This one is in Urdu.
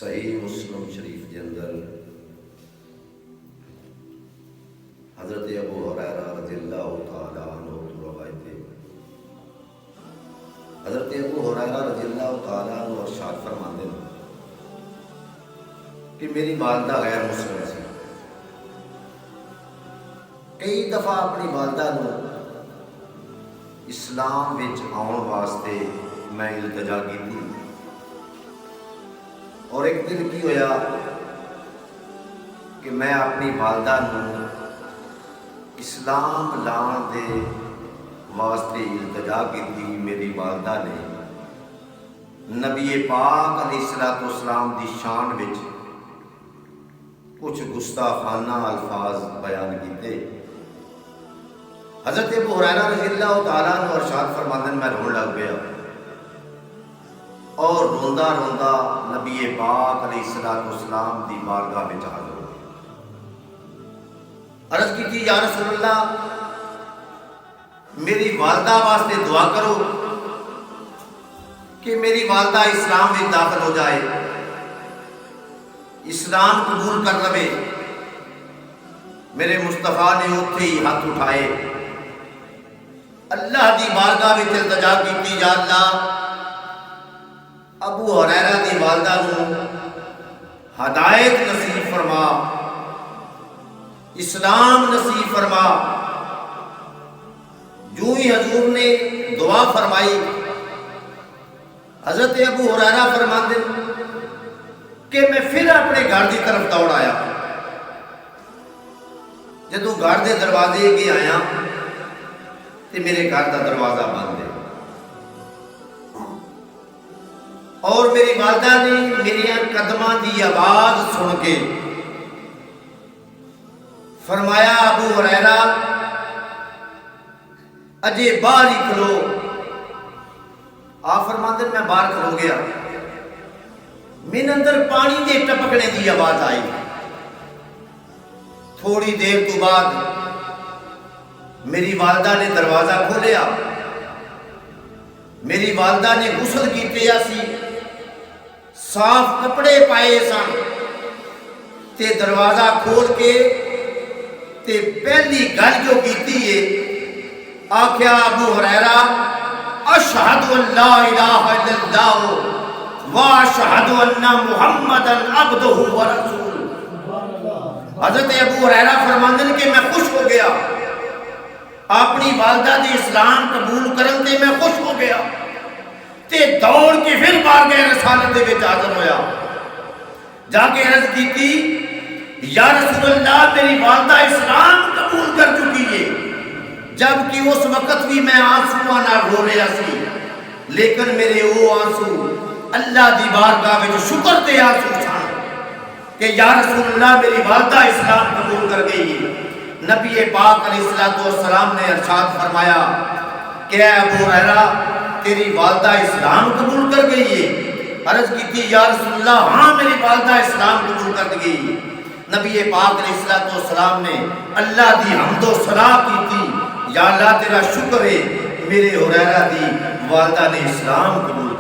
صحیح مسلم شریف کے اندر حضرت ابو ہریرہ رضی اللہ تعالی عنہ تو روایت ہے۔ حضرت ابو ہریرہ رضی اللہ تعالی عنہ ارشاد فرماتے ہیں کہ میری والدہ غیر مسلم سی، کئی دفعہ اپنی والدہ نو اسلام وچ آن واسطے میں التجا کی تھی، اور ایک دن کی ہویا کہ میں اپنی والدہ نو اسلام لان دے واسطے التجا کی تھی۔ میری والدہ نے نبی پاک علیہ الصلوۃ والسلام دی شان وچ کچھ گستاخانہ الفاظ بیان کیتے۔ حضرت ابو ہریرہ رضی اللہ تعالیٰ عنہ ارشاد فرماتے ہیں میں رون لگ گیا، اور روندا روندا نبی پاک علیہ الصلوۃ والسلام دی بارگاہ وچ حاضر ہو گیا۔ عرض کی تھی یا رسول اللہ میری والدہ واسطے دعا کرو کہ میری والدہ اسلام میں داخل ہو جائے، اسلام قبول کر لے۔ میرے مصطفیٰ نے اتھے ہی ہاتھ اٹھائے، اللہ دی بارگاہ وچ التجا کیتی، یا اللہ ابو ہریرہ دی والدہ نو ہدایت نصیب فرما، اسلام نصیب فرما۔ جو ہی حضور نے دعا فرمائی، حضرت ابو ہریرہ فرماتے کہ میں پھر اپنے گھر کی طرف دوڑ آیا۔ جدو گھر کے دروازے اگے آیا تو میرے گھر کا دروازہ بند ہے، اور میری والدہ نے میری قدماں دی آواز سن کے فرمایا ابو ہریرہ اجے باہر ہی کھلو۔ آپ فرماتے میں باہر کھلو گیا، میرے اندر پانی دے ٹپکنے دی آواز آئی۔ تھوڑی دیر تو بعد میری والدہ نے دروازہ کھولیا، میری والدہ نے غسل کیتے سی، صاف کپڑے پائے سن، تے دروازہ کھول کے تے پہلی گل جو کیتی ہے آکھیا ابو ہریرہ اشہد ان لا الہ الا اللہ واشہد ان محمدا عبدہ ورسولہ۔ حضرت ابو ہریرہ فرماندے کہ میں خوش ہو گیا، اپنی والدہ دی اسلام قبول کرن تے میں خوش ہو گیا، تے دوڑ کے پھر بارگاہ رسالت دے وچ حاضر ہویا، جا کے عرض کی تھی یا رسول اللہ میری والدہ اسلام قبول کر چکی ہے۔ جبکہ اس وقت بھی میں آنسو نہ رو رہا سی، لیکن میرے وہ آنسو اللہ دی بارگاہ وچ شکر دے آنسو سن کہ یا رسول اللہ میری والدہ اسلام قبول کر گئی ہے۔ نبی پاک علیہ الصلوۃ والسلام نے ارشاد فرمایا کہ اے ابو ہریرہ تیری والدہ اسلام قبول کر گئی ہے؟ عرض کی تھی یا رسول اللہ ہاں میری والدہ اسلام قبول کر گئی ہے۔ نبی پاک علیہ الصلوۃ والسلام نے اللہ دی حمد و ثنا کی تھی، یا اللہ تیرا شکر ہے میرے ہریرہ دی والدہ نے اسلام قبول